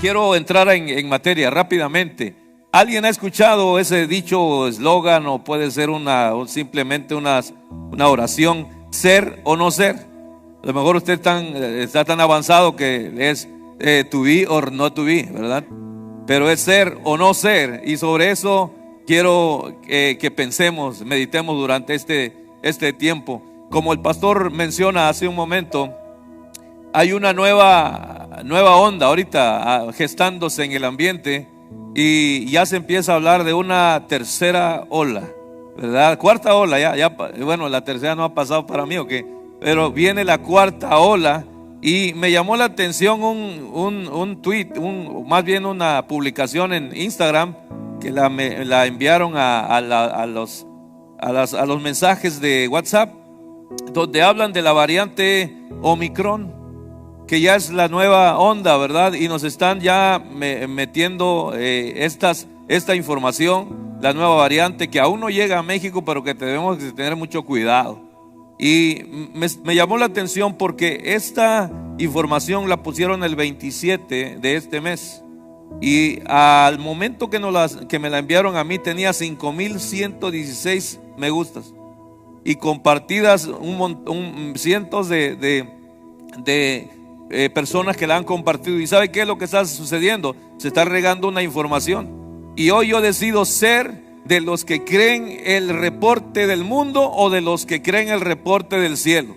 quiero entrar en materia rápidamente. ¿Alguien ha escuchado ese dicho o eslogan, o puede ser simplemente una oración, ser o no ser? A lo mejor usted está tan avanzado que es to be or not to be, ¿verdad? Pero es ser o no ser, y sobre eso quiero que pensemos, meditemos durante este tiempo. Como el pastor menciona hace un momento, hay una nueva onda ahorita gestándose en el ambiente, y ya se empieza a hablar de una tercera ola, ¿verdad? Cuarta ola, bueno, la tercera no ha pasado para mí, ¿o qué? Pero viene la cuarta ola, y me llamó la atención un tweet, más bien una publicación en Instagram, que la enviaron a los mensajes de WhatsApp, donde hablan de la variante Omicron, que ya es la nueva onda, ¿verdad? Y nos están ya metiendo esta información, la nueva variante que aún no llega a México, pero que debemos de tener mucho cuidado. Y me llamó la atención porque esta información la pusieron el 27 de este mes, y al momento que me la enviaron a mí tenía 5,116 me gustas y compartidas cientos de personas que la han compartido. ¿Y sabe qué es lo que está sucediendo? Se está regando una información, y hoy yo decido ser de los que creen el reporte del mundo o de los que creen el reporte del cielo.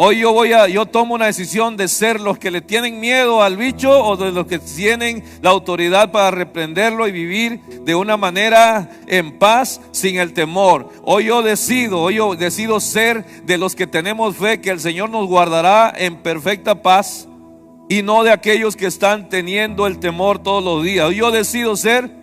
Hoy yo tomo una decisión de ser los que le tienen miedo al bicho, o de los que tienen la autoridad para reprenderlo y vivir de una manera en paz, sin el temor. Hoy yo decido ser de los que tenemos fe que el Señor nos guardará en perfecta paz, y no de aquellos que están teniendo el temor todos los días. Hoy yo decido ser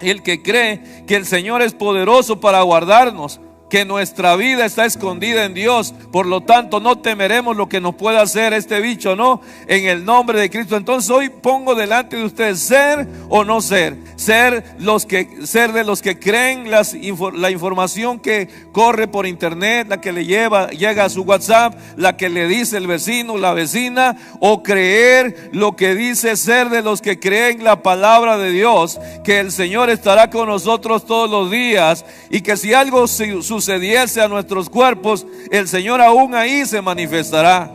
el que cree que el Señor es poderoso para guardarnos, que nuestra vida está escondida en Dios, por lo tanto no temeremos lo que nos pueda hacer este bicho, ¿no? En el nombre de Cristo. Entonces hoy pongo delante de ustedes ser o no ser, ser de los que creen la información que corre por internet, la que llega a su WhatsApp, la que le dice el vecino, la vecina, o creer lo que dice, ser de los que creen la palabra de Dios, que el Señor estará con nosotros todos los días, y que si algo sucediese a nuestros cuerpos, el Señor aún ahí se manifestará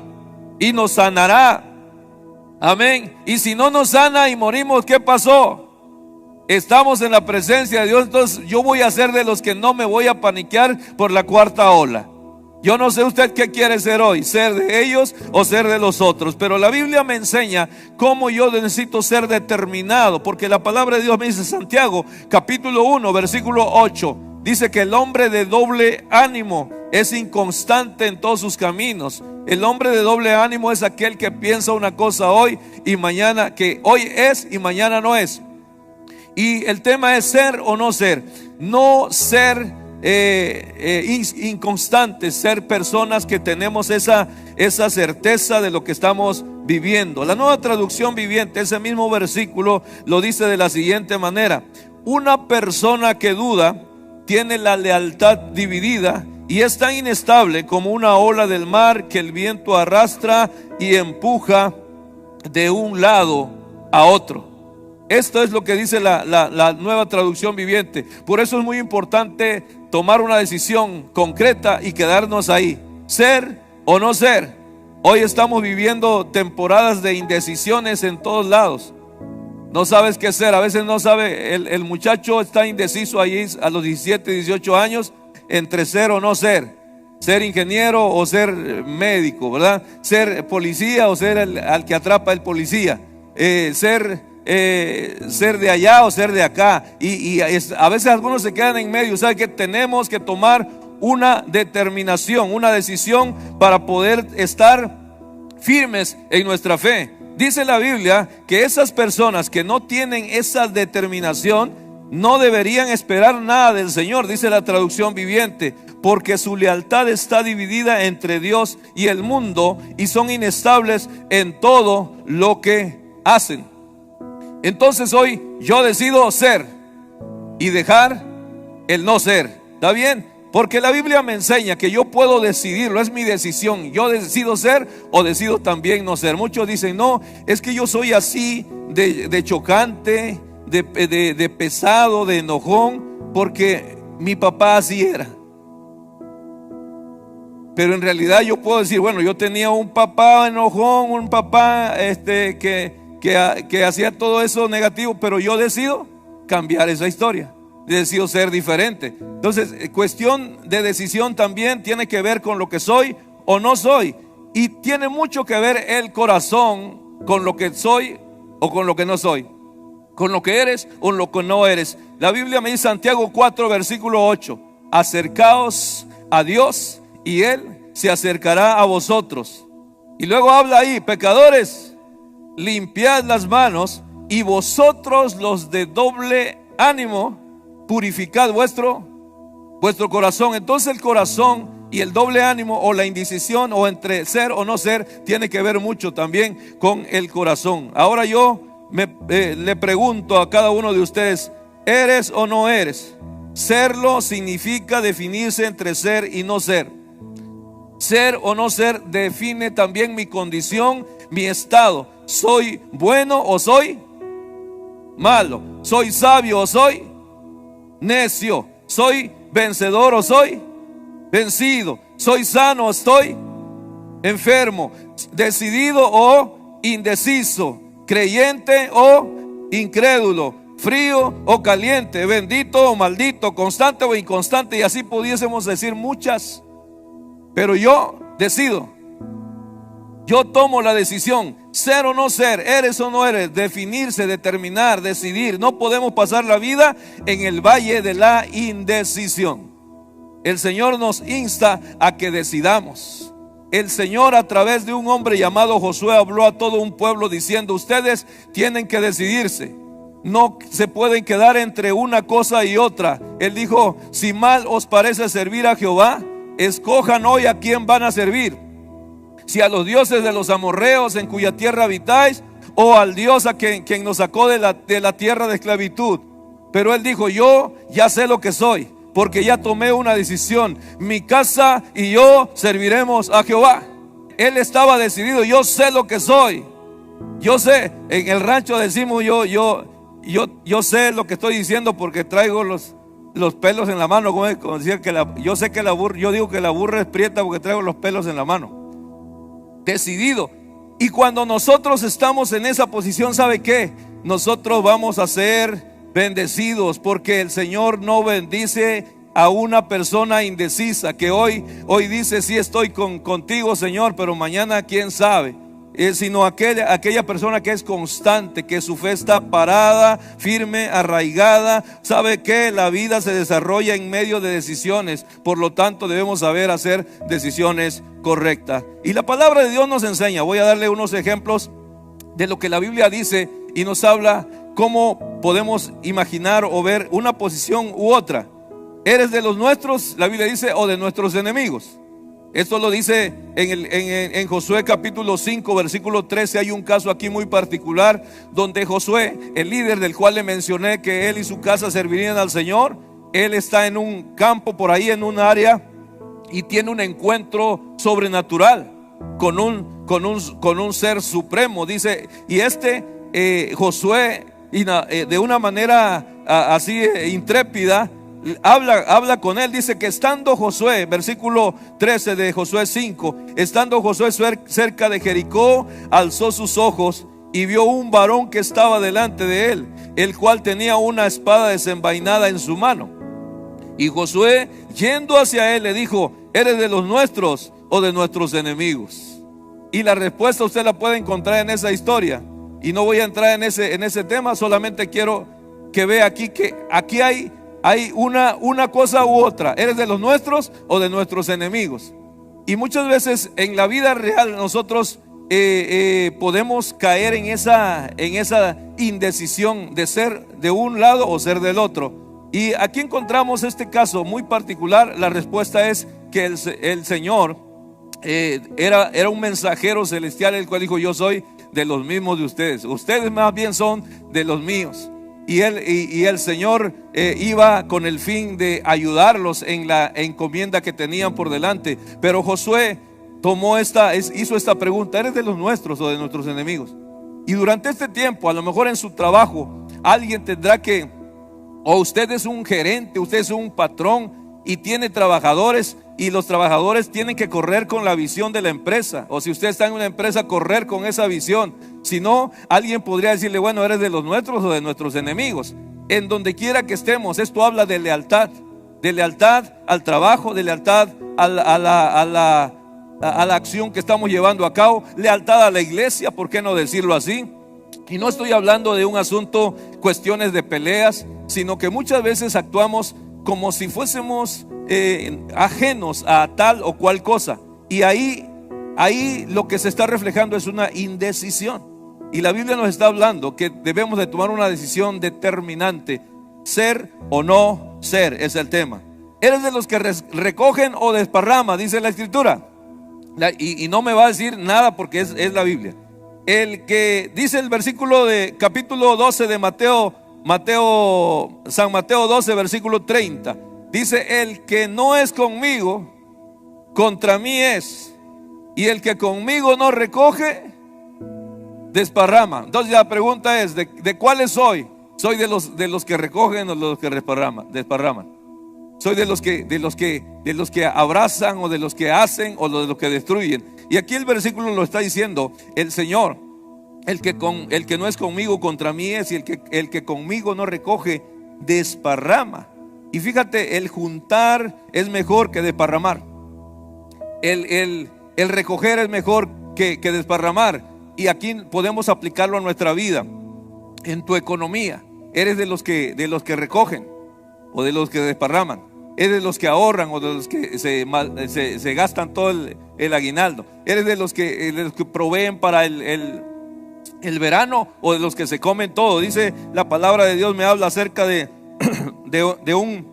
y nos sanará. Amén. Y si no nos sana y morimos, ¿qué pasó? Estamos en la presencia de Dios. Entonces yo voy a ser de los que no me voy a paniquear por la cuarta ola. Yo no sé usted qué quiere ser hoy, ser de ellos o ser de los otros, pero la Biblia me enseña cómo yo necesito ser determinado, porque la palabra de Dios me dice, Santiago capítulo 1 versículo 8, dice que el hombre de doble ánimo es inconstante en todos sus caminos. El hombre de doble ánimo es aquel que piensa una cosa hoy y mañana, que hoy es y mañana no es. Y el tema es ser o no ser. No ser inconstantes, ser personas que tenemos esa certeza de lo que estamos viviendo. La Nueva Traducción Viviente, ese mismo versículo lo dice de la siguiente manera: una persona que duda tiene la lealtad dividida y es tan inestable como una ola del mar que el viento arrastra y empuja de un lado a otro. Esto es lo que dice la Nueva Traducción Viviente. Por eso es muy importante tomar una decisión concreta y quedarnos ahí, ser o no ser. Hoy estamos viviendo temporadas de indecisiones en todos lados. No sabes qué ser, a veces no sabe, el muchacho está indeciso allí a los 17, 18 años entre ser o no ser. Ser ingeniero o ser médico, ¿verdad? Ser policía o ser al que atrapa el policía. Ser de allá o ser de acá. A veces algunos se quedan en medio. ¿Sabe que tenemos que tomar una determinación, una decisión para poder estar firmes en nuestra fe? Dice la Biblia que esas personas que no tienen esa determinación no deberían esperar nada del Señor, dice la Traducción Viviente, porque su lealtad está dividida entre Dios y el mundo, y son inestables en todo lo que hacen. Entonces hoy yo decido ser y dejar el no ser. ¿Está bien? Porque la Biblia me enseña que yo puedo decidirlo, es mi decisión. Yo decido ser o decido también no ser. Muchos dicen, no, es que yo soy así de chocante, de pesado, de enojón, porque mi papá así era. Pero en realidad yo puedo decir, bueno, yo tenía un papá enojón, un papá que hacía todo eso negativo, pero yo decido cambiar esa historia. Decido ser diferente. Entonces, cuestión de decisión también tiene que ver con lo que soy o no soy. Y tiene mucho que ver el corazón con lo que soy o con lo que no soy. Con lo que eres o lo que no eres. La Biblia me dice, Santiago 4, versículo 8: acercaos a Dios y Él se acercará a vosotros. Y luego habla ahí, pecadores, limpiad las manos, y vosotros los de doble ánimo, purificad vuestro corazón. Entonces el corazón y el doble ánimo, o la indecisión, o entre ser o no ser, tiene que ver mucho también con el corazón. Ahora yo le pregunto a cada uno de ustedes, ¿eres o no eres? Serlo significa definirse entre ser y no ser. Ser o no ser define también mi condición, mi estado. ¿Soy bueno o soy malo? ¿Soy sabio o soy necio? ¿Soy vencedor o soy vencido? ¿Soy sano o estoy enfermo? ¿Decidido o indeciso? ¿Creyente o incrédulo? ¿Frío o caliente? ¿Bendito o maldito? ¿Constante o inconstante? Y así pudiésemos decir muchas. Pero yo decido. Yo tomo la decisión, ser o no ser, eres o no eres, definirse, determinar, decidir. No podemos pasar la vida en el valle de la indecisión. El Señor nos insta a que decidamos. El Señor, a través de un hombre llamado Josué, habló a todo un pueblo diciendo, ustedes tienen que decidirse. No se pueden quedar entre una cosa y otra. Él dijo, si mal os parece servir a Jehová, escojan hoy a quién van a servir. Si a los dioses de los amorreos en cuya tierra habitáis, o al Dios a quien nos sacó de la tierra de esclavitud. Pero él dijo, yo ya sé lo que soy, porque ya tomé una decisión. Mi casa y yo serviremos a Jehová. Él estaba decidido, yo sé lo que soy. Yo sé, en el rancho decimos yo sé lo que estoy diciendo porque traigo los pelos en la mano. Como decía que yo sé que yo digo que la burra es prieta porque traigo los pelos en la mano. Decidido. Y cuando nosotros estamos en esa posición, ¿sabe qué? Nosotros vamos a ser bendecidos, porque el Señor no bendice a una persona indecisa que hoy dice, sí estoy contigo, Señor, pero mañana quién sabe. Sino aquella persona que es constante, que su fe está parada, firme, arraigada. ¿Sabe qué? La vida se desarrolla en medio de decisiones. Por lo tanto debemos saber hacer decisiones correctas. Y la palabra de Dios nos enseña. Voy a darle unos ejemplos de lo que la Biblia dice y nos habla cómo podemos imaginar o ver una posición u otra. ¿Eres de los nuestros? La Biblia dice, o de nuestros enemigos. Esto lo dice en Josué capítulo 5 versículo 13. Hay un caso aquí muy particular donde Josué, el líder del cual le mencioné que él y su casa servirían al Señor, él está en un campo por ahí, en un área, y tiene un encuentro sobrenatural con un ser supremo. Dice, y Josué, de una manera así intrépida, habla con él. Dice que estando Josué, versículo 13 de Josué 5, estando Josué cerca de Jericó, alzó sus ojos y vio un varón que estaba delante de él, el cual tenía una espada desenvainada en su mano. Y Josué, yendo hacia él, le dijo, ¿eres de los nuestros o de nuestros enemigos? Y la respuesta usted la puede encontrar en esa historia. Y no voy a entrar en ese tema, solamente quiero que vea aquí que aquí hay una cosa u otra. ¿Eres de los nuestros o de nuestros enemigos? Y muchas veces en la vida real nosotros podemos caer en esa indecisión de ser de un lado o ser del otro. Y aquí encontramos este caso muy particular. La respuesta es que el Señor era un mensajero celestial, el cual dijo, yo soy de los mismos de ustedes. Ustedes más bien son de los míos. y el Señor iba con el fin de ayudarlos en la encomienda que tenían por delante. Pero Josué hizo esta pregunta: ¿eres de los nuestros o de nuestros enemigos? Y durante este tiempo, a lo mejor en su trabajo, alguien tendrá que, o usted es un gerente, usted es un patrón y tiene trabajadores, y los trabajadores tienen que correr con la visión de la empresa. O si usted está en una empresa, correr con esa visión. Si no, alguien podría decirle: bueno, ¿eres de los nuestros o de nuestros enemigos? En donde quiera que estemos, esto habla de lealtad al trabajo, de lealtad a la acción que estamos llevando a cabo, lealtad a la iglesia, ¿por qué no decirlo así? Y no estoy hablando de un asunto, cuestiones de peleas, sino que muchas veces actuamos como si fuésemos ajenos a tal o cual cosa. Y ahí lo que se está reflejando es una indecisión. Y la Biblia nos está hablando que debemos de tomar una decisión determinante. Ser o no ser es el tema. ¿Eres de los que recogen o desparrama? Dice la Escritura. Y no me va a decir nada porque es la Biblia. El que dice el versículo de capítulo 12 de San Mateo 12, versículo 30. Dice: el que no es conmigo, contra mí es. Y el que conmigo no recoge, desparrama. Entonces la pregunta es: ¿de cuáles soy? ¿Soy de los que recogen o de los que desparraman? ¿Soy de los que abrazan, o de los que hacen, o de los que destruyen? Y aquí el versículo lo está diciendo el Señor: el que no es conmigo, contra mí es. Y el que conmigo no recoge, desparrama. Y fíjate, el juntar es mejor que desparramar. El recoger es mejor que desparramar. Y aquí podemos aplicarlo a nuestra vida. En tu economía, ¿eres de los que recogen o de los que desparraman? ¿Eres de los que ahorran o de los que se gastan todo el aguinaldo? ¿Eres de los que proveen para el verano o de los que se comen todo? Dice la palabra de Dios, me habla acerca de un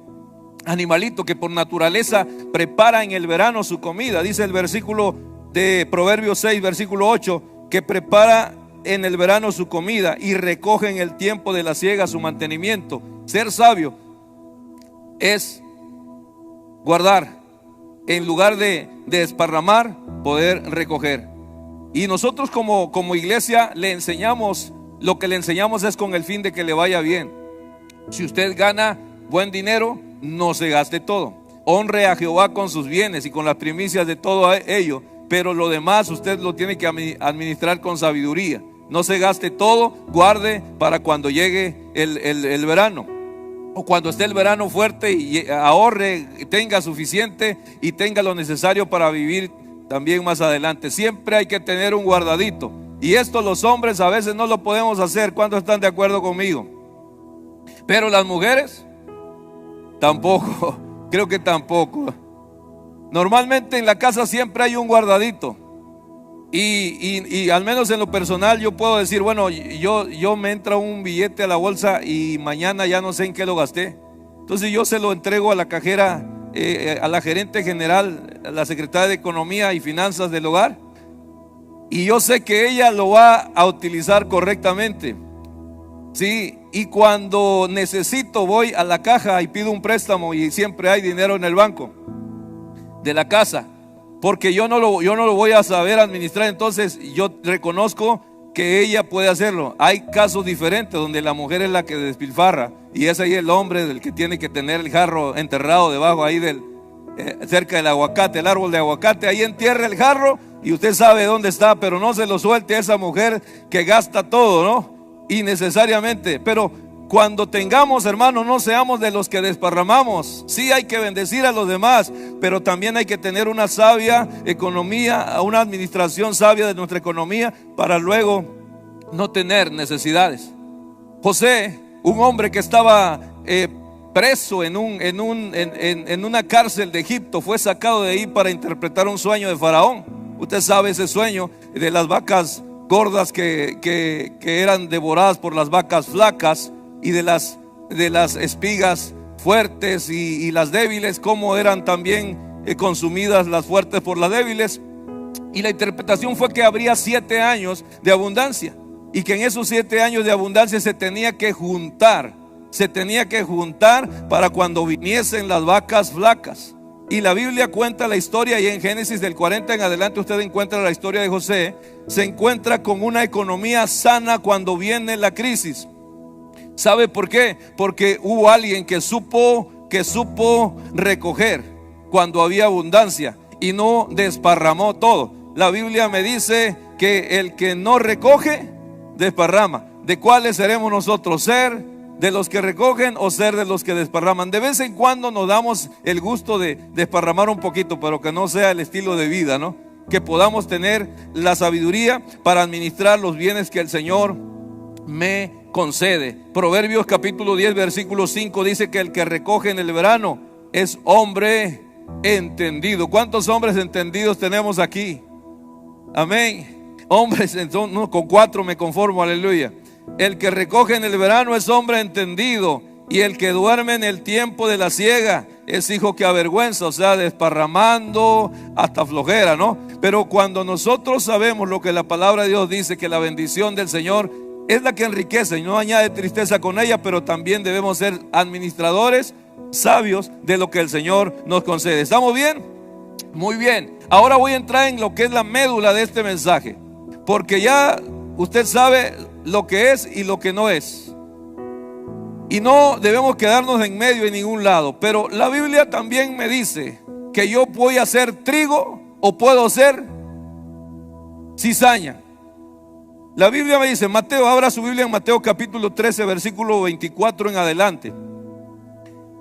animalito que por naturaleza prepara en el verano su comida. Dice el versículo de Proverbios 6, versículo 8, que prepara en el verano su comida y recoge en el tiempo de la siega su mantenimiento. Ser sabio es guardar, en lugar de desparramar, poder recoger. Y nosotros como iglesia le enseñamos, lo que le enseñamos es con el fin de que le vaya bien. Si usted gana buen dinero, no se gaste todo. Honre a Jehová con sus bienes y con las primicias de todo ello, pero lo demás usted lo tiene que administrar con sabiduría. No se gaste todo, guarde para cuando llegue el verano, o cuando esté el verano fuerte, y ahorre, tenga suficiente y tenga lo necesario para vivir también más adelante. Siempre hay que tener un guardadito, y esto los hombres a veces no lo podemos hacer. ¿Cuántos están de acuerdo conmigo? Pero las mujeres tampoco, creo que tampoco. Normalmente en la casa siempre hay un guardadito. Y al menos en lo personal yo puedo decir: bueno, yo me entra un billete a la bolsa y mañana ya no sé en qué lo gasté. Entonces yo se lo entrego a la cajera, a la gerente general, a la secretaria de Economía y Finanzas del hogar, y yo sé que ella lo va a utilizar correctamente. Sí, y cuando necesito voy a la caja y pido un préstamo, y siempre hay dinero en el banco de la casa, porque yo no lo voy a saber administrar. Entonces yo reconozco que ella puede hacerlo. Hay casos diferentes donde la mujer es la que despilfarra, y es ahí el hombre el que tiene que tener el jarro enterrado debajo ahí cerca del aguacate, el árbol de aguacate. Ahí entierra el jarro y usted sabe dónde está, pero no se lo suelte a esa mujer que gasta todo, ¿no? Innecesariamente. Pero cuando tengamos, hermanos, no seamos de los que desparramamos. Sí hay que bendecir a los demás, pero también hay que tener una sabia economía, una administración sabia de nuestra economía, para luego no tener necesidades. José, un hombre que estaba preso en una cárcel de Egipto, fue sacado de ahí para interpretar un sueño de Faraón. Usted sabe ese sueño de las vacas gordas que eran devoradas por las vacas flacas, y de las espigas fuertes y las débiles, como eran también consumidas las fuertes por las débiles. Y la interpretación fue que habría 7 años de abundancia. y que en esos 7 años de abundancia se tenía que juntar para cuando viniesen las vacas flacas. Y la Biblia cuenta la historia, y en Génesis del 40 en adelante usted encuentra la historia de José. Se encuentra con una economía sana cuando viene la crisis. ¿Sabe por qué? Porque hubo alguien que supo recoger cuando había abundancia y no desparramó todo. La Biblia me dice que el que no recoge, desparrama. ¿De cuáles seremos nosotros? ¿Ser de los que recogen o ser de los que desparraman? De vez en cuando nos damos el gusto de desparramar un poquito, pero que no sea el estilo de vida, ¿no? Que podamos tener la sabiduría para administrar los bienes que el Señor me concede. Proverbios capítulo 10 versículo 5 dice que el que recoge en el verano es hombre entendido. ¿Cuántos hombres entendidos tenemos aquí? Amén. Hombres, no, con 4 me conformo, aleluya. El que recoge en el verano es hombre entendido, y el que duerme en el tiempo de la siega es hijo que avergüenza, o sea, desparramando hasta flojera, ¿no? Pero cuando nosotros sabemos lo que la palabra de Dios dice, que la bendición del Señor es la que enriquece y no añade tristeza con ella, pero también debemos ser administradores sabios de lo que el Señor nos concede. ¿Estamos bien? Muy bien. Ahora voy a entrar en lo que es la médula de este mensaje, porque ya usted sabe lo que es y lo que no es, y no debemos quedarnos en medio en ningún lado. Pero la Biblia también me dice que yo voy a ser trigo o puedo ser cizaña. La Biblia me dice, Mateo, abra su Biblia en Mateo capítulo 13 versículo 24 en adelante.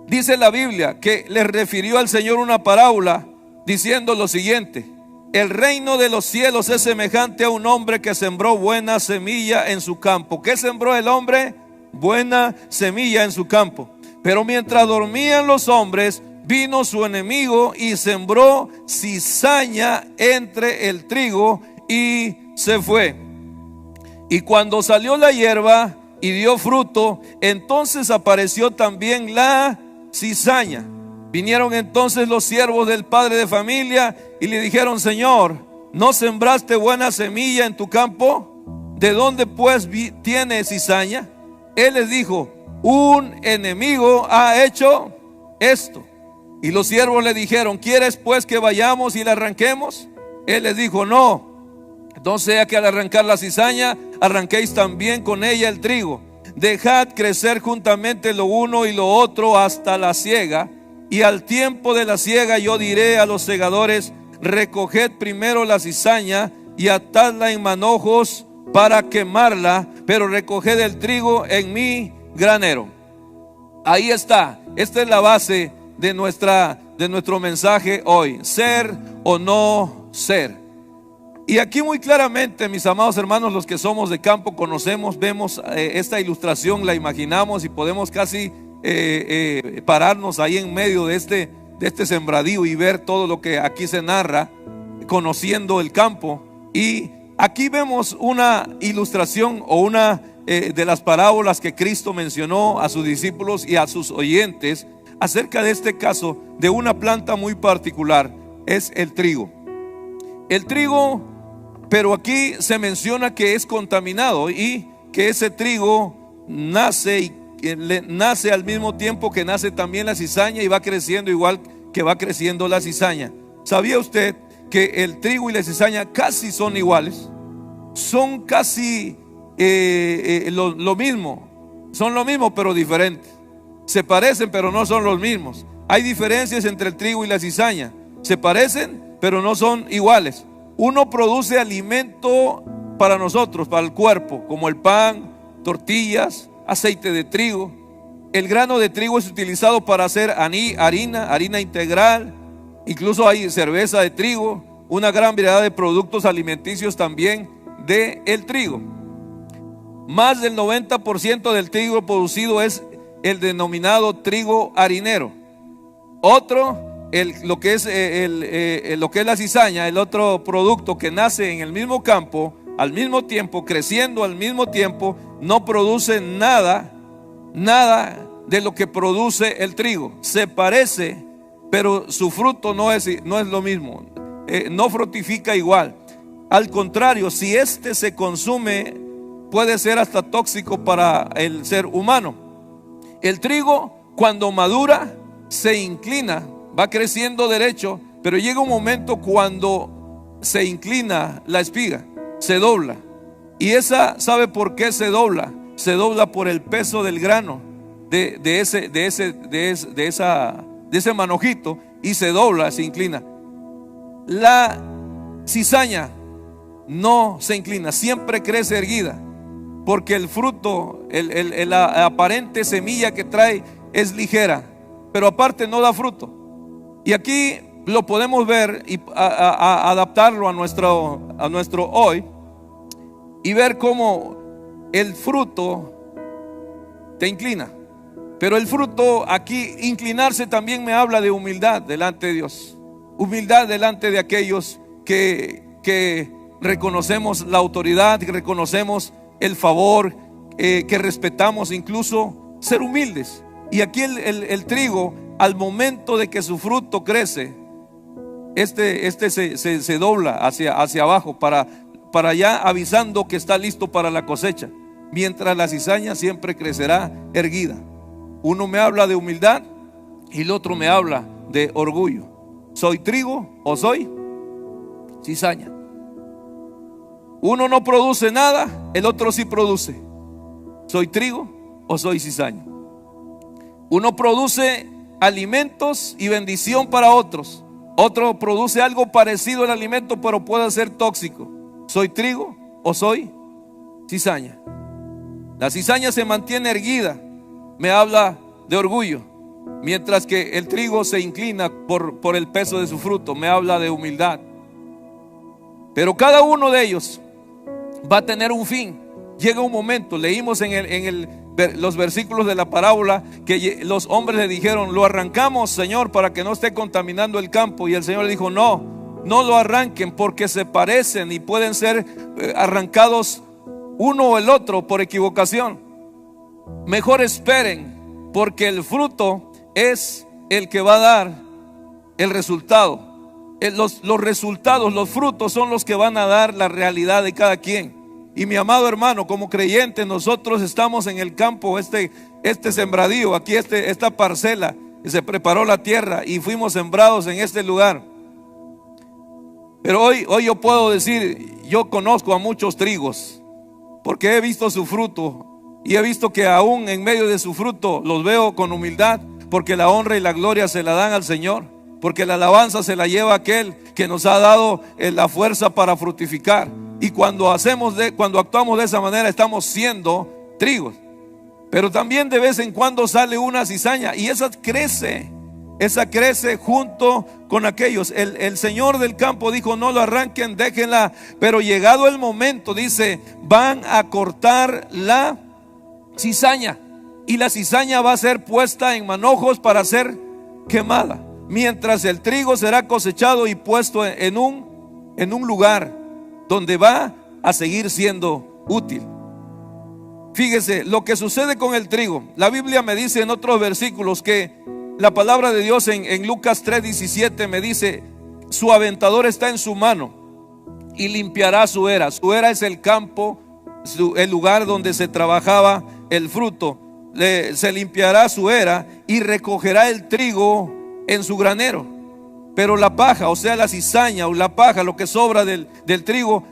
Dice la Biblia que le refirió al Señor una parábola diciendo lo siguiente: el reino de los cielos es semejante a un hombre que sembró buena semilla en su campo. ¿Qué sembró el hombre? Buena semilla en su campo. Pero mientras dormían los hombres, vino su enemigo y sembró cizaña entre el trigo y se fue. Y cuando salió la hierba y dio fruto, entonces apareció también la cizaña. Vinieron entonces los siervos del padre de familia y le dijeron: Señor, ¿no sembraste buena semilla en tu campo? ¿De dónde pues tiene cizaña? Él les dijo: un enemigo ha hecho esto. Y los siervos le dijeron: ¿quieres pues que vayamos y la arranquemos? Él les dijo: no. No sea que al arrancar la cizaña arranquéis también con ella el trigo. Dejad crecer juntamente lo uno y lo otro hasta la siega. Y al tiempo de la siega yo diré a los segadores: recoged primero la cizaña y atadla en manojos para quemarla, pero recoged el trigo en mi granero. Ahí está. Esta es la base de nuestro mensaje hoy: ser o no ser. Y aquí muy claramente, mis amados hermanos, los que somos de campo conocemos, vemos esta ilustración, la imaginamos y podemos casi pararnos ahí en medio de este sembradío y ver todo lo que aquí se narra, conociendo el campo. Y aquí vemos una ilustración o una de las parábolas que Cristo mencionó a sus discípulos y a sus oyentes acerca de este caso de una planta muy particular: es el trigo. El trigo, pero aquí se menciona que es contaminado y que ese trigo nace al mismo tiempo que nace también la cizaña, y va creciendo igual que va creciendo la cizaña. ¿Sabía usted que el trigo y la cizaña casi son iguales? Son casi lo mismo. Son lo mismo pero diferentes. Se parecen pero no son los mismos. Hay diferencias entre el trigo y la cizaña. Se parecen pero no son iguales. Uno produce alimento para nosotros, para el cuerpo, como el pan, tortillas, aceite de trigo. El grano de trigo es utilizado para hacer harina integral. Incluso hay cerveza de trigo, una gran variedad de productos alimenticios también del trigo. Más del 90% del trigo producido es el denominado trigo harinero. Lo que es la cizaña, el otro producto que nace en el mismo campo, al mismo tiempo, creciendo al mismo tiempo, no produce nada de lo que produce el trigo. Se parece, pero su fruto no es lo mismo, no fructifica igual. Al contrario, si este se consume puede ser hasta tóxico para el ser humano. El trigo, cuando madura, se inclina, va creciendo derecho, pero llega un momento cuando se inclina la espiga, se dobla. Y esa, ¿sabe por qué se dobla? Se dobla por el peso del grano de ese manojito, y se dobla, se inclina. La cizaña no se inclina, siempre crece erguida, porque el fruto, la aparente semilla que trae es ligera, pero aparte no da fruto. Y aquí lo podemos ver y adaptarlo a nuestro hoy, y ver cómo el fruto te inclina. Pero el fruto aquí, inclinarse, también me habla de humildad delante de Dios. Humildad delante de aquellos que reconocemos la autoridad, que reconocemos el favor, que respetamos, incluso ser humildes. Y aquí el trigo, al momento de que su fruto crece, se dobla hacia abajo para ya avisando que está listo para la cosecha, mientras la cizaña siempre crecerá erguida. Uno me habla de humildad y el otro me habla de orgullo. ¿Soy trigo o soy cizaña? Uno no produce nada, el otro sí produce. ¿Soy trigo o soy cizaña? Uno produce alimentos y bendición para otros. Otro produce algo parecido al alimento, pero puede ser tóxico. ¿Soy trigo o soy cizaña? La cizaña se mantiene erguida, me habla de orgullo, mientras que el trigo se inclina por el peso de su fruto, me habla de humildad. Pero cada uno de ellos va a tener un fin. Llega un momento, leímos en los versículos de la parábola, que los hombres le dijeron: lo arrancamos, Señor, para que no esté contaminando el campo. Y el Señor le dijo: no lo arranquen, porque se parecen y pueden ser arrancados uno o el otro por equivocación. Mejor esperen, porque el fruto es el que va a dar el resultado. Los resultados, los frutos son los que van a dar la realidad de cada quien. Y mi amado hermano, como creyentes, nosotros estamos en el campo, este sembradío, aquí esta parcela, se preparó la tierra y fuimos sembrados en este lugar. Pero hoy yo puedo decir, yo conozco a muchos trigos, porque he visto su fruto. Y he visto que aún en medio de su fruto los veo con humildad, porque la honra y la gloria se la dan al Señor, porque la alabanza se la lleva aquel que nos ha dado la fuerza para fructificar. Y cuando actuamos de esa manera, estamos siendo trigos. Pero también de vez en cuando sale una cizaña, y esa crece junto con aquellos. El Señor del campo dijo: no lo arranquen, déjenla. Pero llegado el momento, dice, van a cortar la cizaña, y la cizaña va a ser puesta en manojos para ser quemada, mientras el trigo será cosechado y puesto en un lugar donde va a seguir siendo útil. Fíjese lo que sucede con el trigo. La Biblia me dice en otros versículos que la palabra de Dios en Lucas 3:17 me dice: su aventador está en su mano y limpiará su era. Su era es el campo, el lugar donde se trabajaba el fruto. Se limpiará su era y recogerá el trigo en su granero. Pero la paja, o sea la cizaña o la paja, lo que sobra del trigo,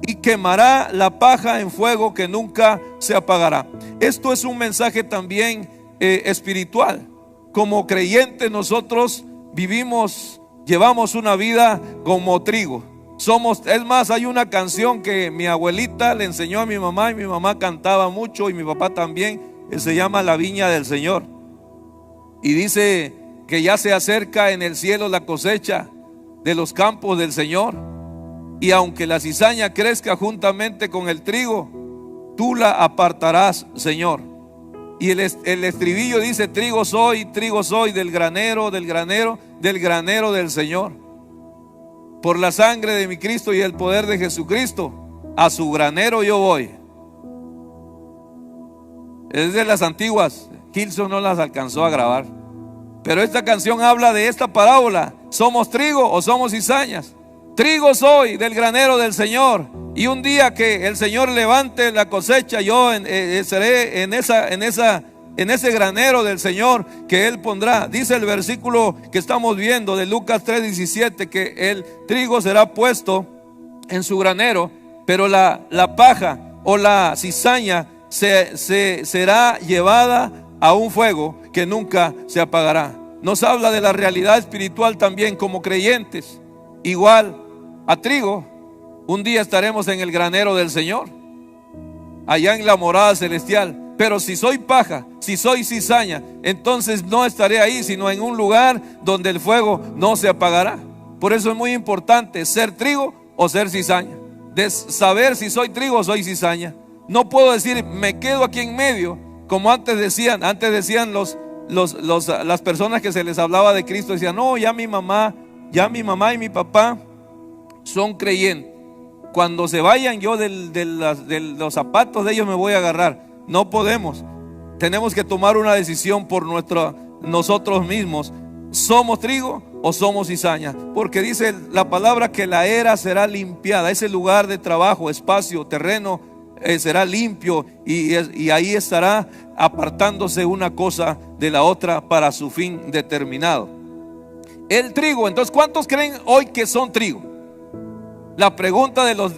y quemará la paja en fuego que nunca se apagará. Esto es un mensaje también espiritual. Como creyentes nosotros llevamos una vida como trigo. Es más, hay una canción que mi abuelita le enseñó a mi mamá, y mi mamá cantaba mucho, y mi papá también, que se llama La Viña del Señor. Y dice que ya se acerca en el cielo la cosecha de los campos del Señor. Y aunque la cizaña crezca juntamente con el trigo, tú la apartarás, Señor. Y el estribillo dice: trigo soy del granero del Señor. Por la sangre de mi Cristo y el poder de Jesucristo, a su granero yo voy. Es de las antiguas. Gilson no las alcanzó a grabar, pero esta canción habla de esta parábola. ¿Somos trigo o somos cizañas? Trigo soy del granero del Señor, y un día que el Señor levante la cosecha, yo seré en ese granero del Señor que Él pondrá. Dice el versículo que estamos viendo de Lucas 3:17, que el trigo será puesto en su granero, pero la paja o la cizaña será llevada a un fuego que nunca se apagará. Nos habla de la realidad espiritual también como creyentes. Igual a trigo, un día estaremos en el granero del Señor, allá en la morada celestial. Pero si soy paja, si soy cizaña, entonces no estaré ahí, sino en un lugar donde el fuego no se apagará. Por eso es muy importante ser trigo o ser cizaña, de saber si soy trigo o soy cizaña. No puedo decir me quedo aquí en medio, como antes decían las personas que se les hablaba de Cristo. Decían, no, ya mi mamá y mi papá son creyentes. Cuando se vayan, yo de los zapatos de ellos me voy a agarrar. No podemos. Tenemos que tomar una decisión por nosotros mismos. ¿Somos trigo o somos cizaña? Porque dice la palabra que la era será limpiada. Ese lugar de trabajo, espacio, terreno, será limpio, y ahí estará apartándose una cosa de la otra para su fin determinado. El trigo. Entonces, ¿cuántos creen hoy que son trigo? La pregunta de los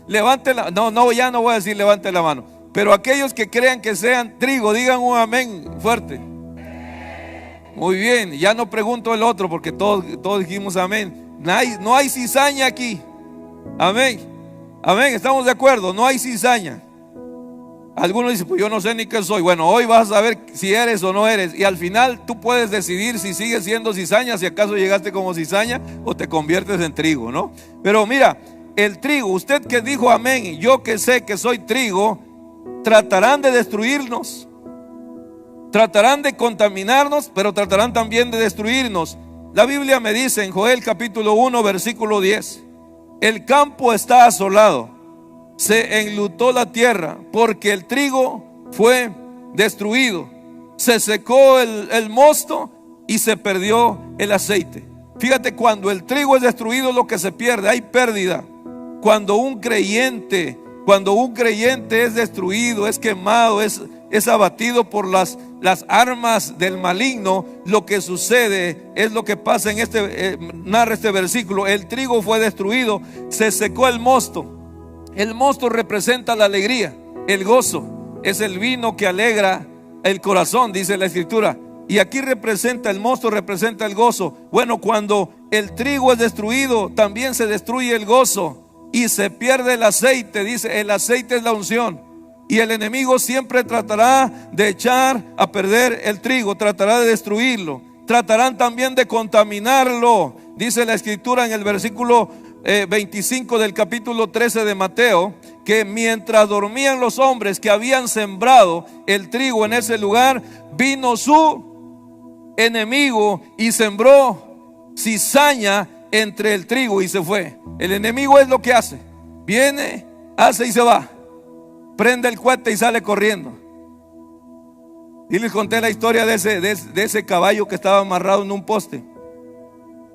levante la, no, ya no voy a decir levante la mano, pero aquellos que crean que sean trigo, digan un amén fuerte. Muy bien, ya no pregunto el otro porque todos dijimos amén. No hay cizaña aquí. Amén, amén, estamos de acuerdo, no hay cizaña. Algunos dicen, pues yo no sé ni qué soy. Bueno, hoy vas a saber si eres o no eres, y al final tú puedes decidir si sigues siendo cizaña, si acaso llegaste como cizaña o te conviertes en trigo, ¿no? Pero mira, el trigo, usted que dijo amén, yo que sé que soy trigo, tratarán de destruirnos, tratarán de contaminarnos, pero tratarán también de destruirnos. La Biblia me dice en Joel capítulo 1 versículo 10, el campo está asolado, se enlutó la tierra, porque el trigo fue destruido, se secó el mosto y se perdió el aceite. Fíjate, cuando el trigo es destruido, lo que se pierde, hay pérdida. Cuando un creyente es destruido, es quemado, es abatido por las armas del maligno, lo que sucede es lo que pasa en narra este versículo. El trigo fue destruido, se secó el mosto. El mosto representa la alegría, el gozo, es el vino que alegra el corazón, dice la Escritura. Y aquí el mosto representa el gozo. Bueno, cuando el trigo es destruido, también se destruye el gozo y se pierde el aceite. Dice, el aceite es la unción. Y el enemigo siempre tratará de echar a perder el trigo, tratará de destruirlo. Tratarán también de contaminarlo. Dice la Escritura en el versículo 25 del capítulo 13 de Mateo, que mientras dormían los hombres que habían sembrado el trigo en ese lugar, vino su enemigo y sembró cizaña entre el trigo y se fue. El enemigo es lo que hace: viene, hace y se va, prende el cohete y sale corriendo. Y les conté la historia de ese caballo que estaba amarrado en un poste.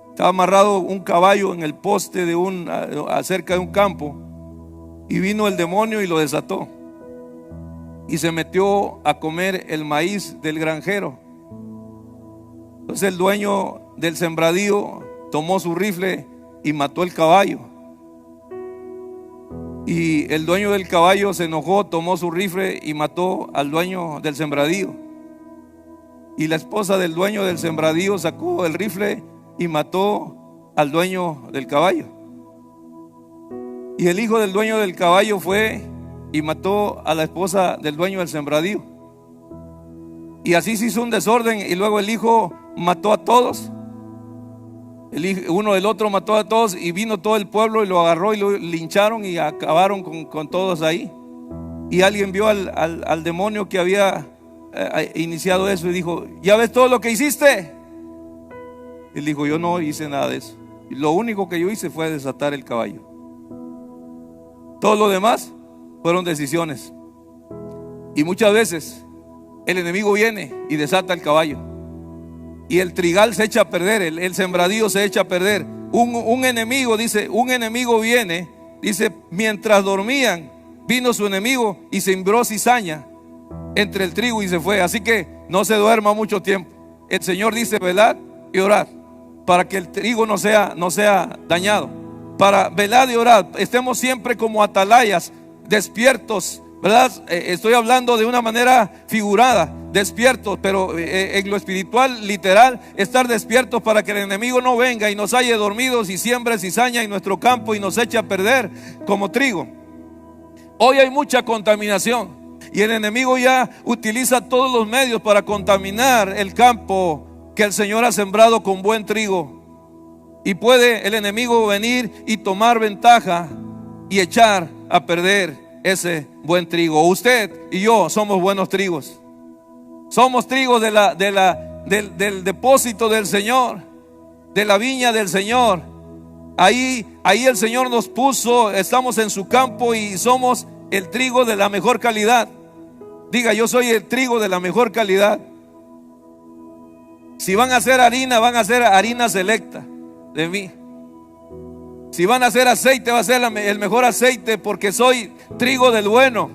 Estaba amarrado un caballo en el poste acerca de un campo, y vino el demonio y lo desató y se metió a comer el maíz del granjero. Entonces el dueño del sembradío tomó su rifle y mató el caballo, y el dueño del caballo se enojó, tomó su rifle y mató al dueño del sembradío, y la esposa del dueño del sembradío sacó el rifle y mató al dueño del caballo. Y el hijo del dueño del caballo fue y mató a la esposa del dueño del sembradío. Y así se hizo un desorden, y luego el hijo mató a todos. Uno del otro mató a todos, y vino todo el pueblo y lo agarró y lo lincharon y acabaron con todos ahí. Y alguien vio al demonio que había iniciado eso y dijo: ¿ya ves todo lo que hiciste? Él dijo: yo no hice nada de eso. Y lo único que yo hice fue desatar el caballo. Todo lo demás fueron decisiones. Y muchas veces el enemigo viene y desata el caballo. y el trigal se echa a perder, el sembradío se echa a perder. Un enemigo, dice, un enemigo viene, dice, mientras dormían, vino su enemigo y sembró cizaña entre el trigo y se fue. Así que no se duerma mucho tiempo. El Señor dice, velad y orad, para que el trigo no sea dañado. Para velad y orad, estemos siempre como atalayas, despiertos, ¿verdad? Estoy hablando de una manera figurada, despiertos, pero en lo espiritual, literal, estar despiertos para que el enemigo no venga y nos halle dormidos y siembre cizaña en nuestro campo y nos eche a perder como trigo. Hoy hay mucha contaminación y el enemigo ya utiliza todos los medios para contaminar el campo que el Señor ha sembrado con buen trigo. Y puede el enemigo venir y tomar ventaja y echar a perder ese buen trigo. Usted y yo somos buenos trigos. Somos trigos del depósito del Señor, de la viña del Señor. Ahí el Señor nos puso, estamos en su campo y somos el trigo de la mejor calidad. Diga, yo soy el trigo de la mejor calidad. Si van a hacer harina selecta de mí. Si van a hacer aceite, va a ser el mejor aceite, porque soy trigo del bueno.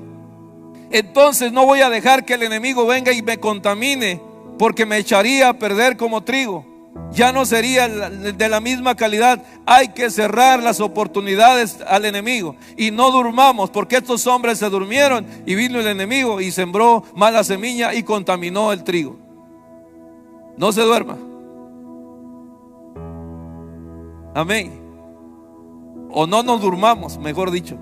Entonces no voy a dejar que el enemigo venga y me contamine, porque me echaría a perder como trigo. Ya no sería de la misma calidad. Hay que cerrar las oportunidades al enemigo y no durmamos, porque estos hombres se durmieron y vino el enemigo y sembró mala semilla y contaminó el trigo. No se duerma. Amén. O no nos durmamos, mejor dicho,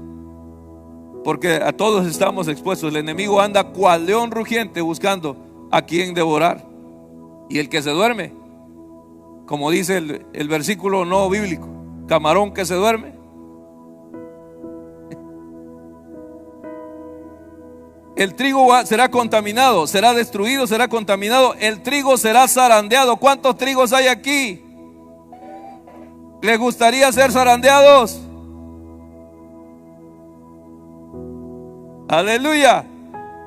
porque a todos estamos expuestos. El enemigo anda cual león rugiente buscando a quien devorar. Y el que se duerme, como dice el versículo no bíblico, camarón que se duerme. El trigo será contaminado, será destruido, será contaminado. El trigo será zarandeado. ¿Cuántos trigos hay aquí? ¿Les gustaría ser zarandeados? Aleluya.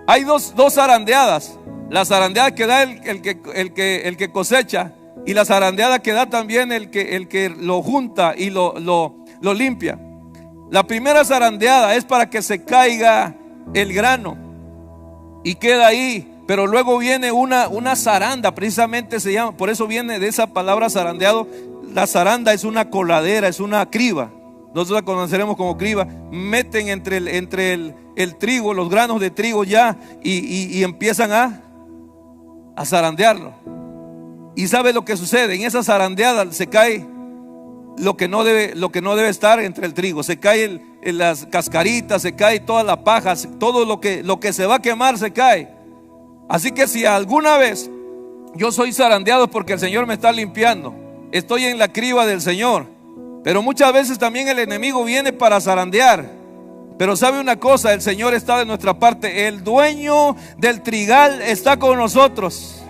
Hay dos zarandeadas. La zarandeada que da el que cosecha, y la zarandeada que da también el que lo junta y lo limpia. La primera zarandeada es para que se caiga el grano y queda ahí. Pero luego viene una zaranda, precisamente se llama, por eso viene de esa palabra zarandeado. La zaranda es una coladera, es una criba. Nosotros la conoceremos como criba. Meten entre el trigo, los granos de trigo ya, y empiezan a zarandearlo. Y ¿sabe lo que sucede? En esa zarandeada se cae lo que no debe estar entre el trigo. Se cae las cascaritas, se cae toda la paja, todo lo que se va a quemar se cae. Así que si alguna vez yo soy zarandeado, porque el Señor me está limpiando, estoy en la criba del Señor. Pero muchas veces también el enemigo viene para zarandear. Pero sabe una cosa, el Señor está de nuestra parte. El dueño del trigal está con nosotros.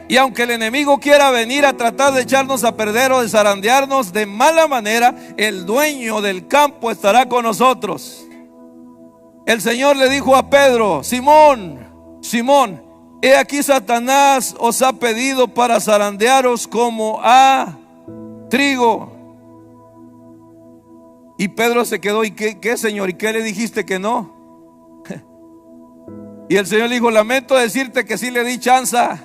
Y aunque el enemigo quiera venir a tratar de echarnos a perder o de zarandearnos de mala manera, el dueño del campo estará con nosotros. El Señor le dijo a Pedro: Simón, Simón, he aquí Satanás os ha pedido para zarandearos como a trigo. Y Pedro se quedó: ¿y qué, Señor? ¿Y qué le dijiste que no? Y el Señor le dijo: lamento decirte que sí le di chanza,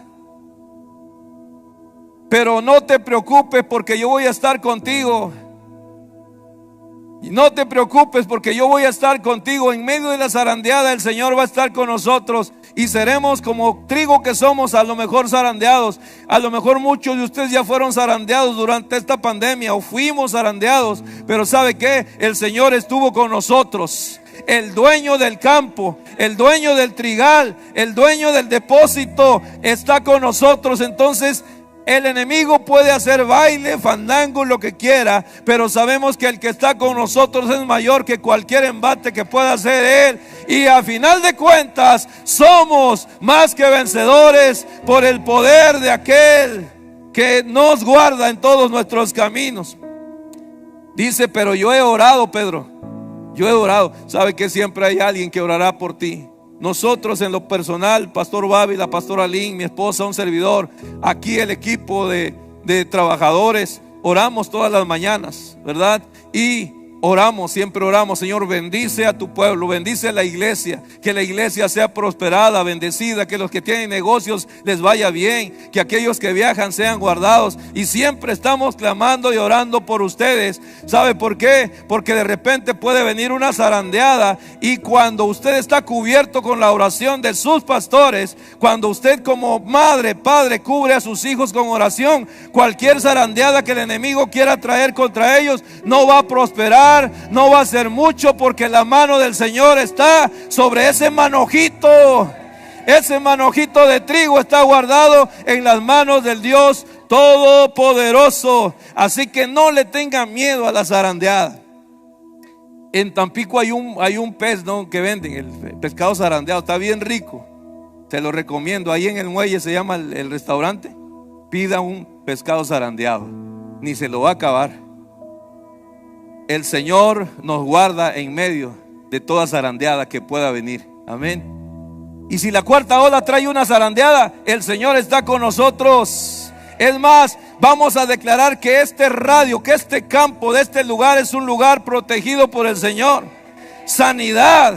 pero no te preocupes, porque yo voy a estar contigo. Y no te preocupes, porque yo voy a estar contigo. En medio de la zarandeada el Señor va a estar con nosotros, y seremos como trigo que somos, a lo mejor zarandeados. A lo mejor muchos de ustedes ya fueron zarandeados durante esta pandemia, o fuimos zarandeados. Pero ¿sabe qué? El Señor estuvo con nosotros. El dueño del campo, el dueño del trigal, el dueño del depósito está con nosotros. Entonces el enemigo puede hacer baile, fandango, lo que quiera, pero sabemos que el que está con nosotros es mayor que cualquier embate que pueda hacer él. Y a final de cuentas somos más que vencedores por el poder de aquel que nos guarda en todos nuestros caminos. Dice: pero yo he orado, Pedro, yo he orado. ¿Sabe que siempre hay alguien que orará por ti? nosotros en lo personal, Pastor Babi, la pastora Lynn, mi esposa, un servidor, aquí el equipo de trabajadores, oramos todas las mañanas, ¿verdad? Y oramos, siempre oramos: Señor, bendice a tu pueblo, bendice a la iglesia, que la iglesia sea prosperada, bendecida, que los que tienen negocios les vaya bien, que aquellos que viajan sean guardados. Y siempre estamos clamando y orando por ustedes. ¿Sabe por qué? Porque de repente puede venir una zarandeada, y cuando usted está cubierto con la oración de sus pastores, cuando usted como madre, padre, cubre a sus hijos con oración, cualquier zarandeada que el enemigo quiera traer contra ellos no va a prosperar, no va a ser mucho, porque la mano del Señor está sobre ese manojito. Ese manojito de trigo está guardado en las manos del Dios Todopoderoso. Así que no le tengan miedo a la zarandeada. En Tampico hay un pez, ¿no?, que venden, el pescado zarandeado, está bien rico, te lo recomiendo. Ahí en el muelle se llama el restaurante. Pida un pescado zarandeado, ni se lo va a acabar. El Señor nos guarda en medio de toda zarandeada que pueda venir. Amén. Y si la cuarta ola trae una zarandeada, el Señor está con nosotros. Es más, vamos a declarar que este radio, que este campo de este lugar es un lugar protegido por el Señor. Sanidad,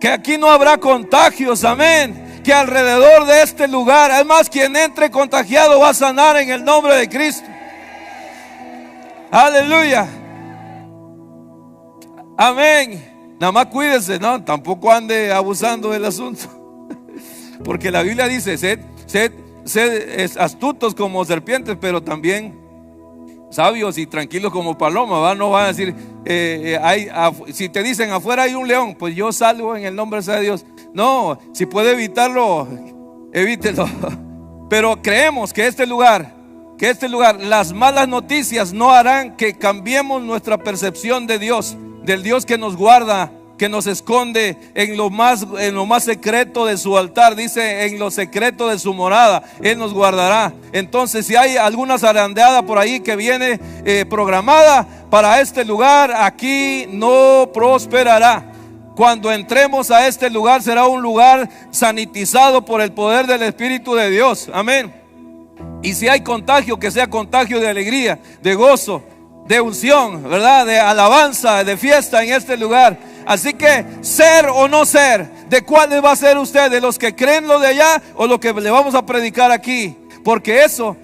que aquí no habrá contagios. Amén. Que alrededor de este lugar, además, quien entre contagiado va a sanar en el nombre de Cristo. Aleluya. Amén. Nada más cuídese, no, tampoco ande abusando del asunto. Porque la Biblia dice: sed astutos como serpientes, pero también sabios y tranquilos como palomas, ¿va? No van a decir, si te dicen afuera hay un león, pues yo salgo en el nombre de Dios. No, si puede evitarlo, evítelo. Pero creemos que este lugar, las malas noticias no harán que cambiemos nuestra percepción de Dios, del Dios que nos guarda, que nos esconde en lo más secreto de su altar. Dice: en lo secreto de su morada Él nos guardará. Entonces, si hay alguna zarandeada por ahí que viene programada para este lugar, aquí no prosperará. Cuando entremos a este lugar, será un lugar sanitizado por el poder del Espíritu de Dios. Amén. Y si hay contagio, que sea contagio de alegría, de gozo, de unción, ¿verdad? De alabanza, de fiesta en este lugar. Así que, ser o no ser, ¿de cuáles va a ser usted? ¿De los que creen lo de allá o lo que le vamos a predicar aquí? Porque eso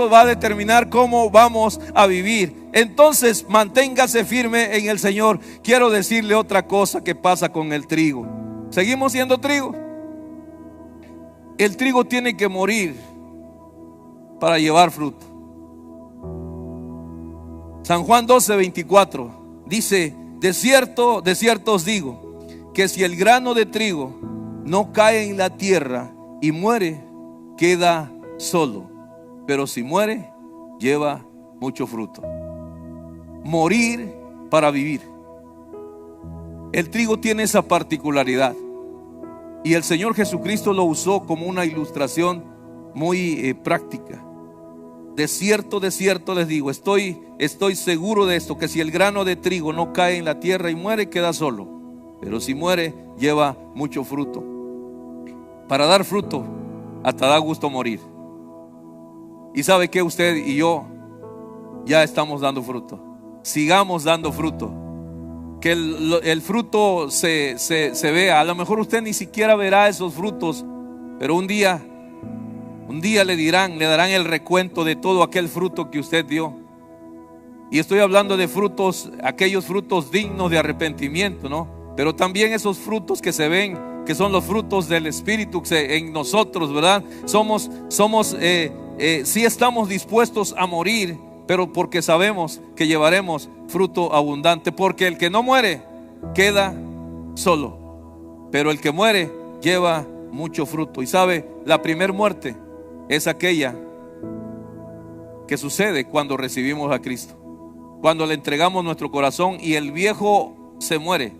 va a determinar cómo vamos a vivir. Entonces, manténgase firme en el Señor. Quiero decirle otra cosa que pasa con el trigo. ¿Seguimos siendo trigo? El trigo tiene que morir para llevar fruto. San Juan 12:24 dice: de cierto os digo, que si el grano de trigo no cae en la tierra y muere, queda solo, pero si muere, lleva mucho fruto. Morir para vivir. El trigo tiene esa particularidad, y el Señor Jesucristo lo usó como una ilustración muy práctica. De cierto les digo, estoy seguro de esto, que si el grano de trigo no cae en la tierra y muere, queda solo, pero si muere, lleva mucho fruto. Para dar fruto, hasta da gusto morir. Y sabe que usted y yo ya estamos dando fruto. Sigamos dando fruto. Que el fruto se vea. A lo mejor usted ni siquiera verá esos frutos, pero un día le darán el recuento de todo aquel fruto que usted dio. Y estoy hablando de frutos, aquellos frutos dignos de arrepentimiento, ¿no? Pero también esos frutos que se ven, que son los frutos del Espíritu en nosotros, ¿verdad? Sí estamos dispuestos a morir, pero porque sabemos que llevaremos fruto abundante. Porque el que no muere queda solo, pero el que muere lleva mucho fruto. Y sabe, la primer muerte es aquella que sucede cuando recibimos a Cristo, cuando le entregamos nuestro corazón y el viejo se muere.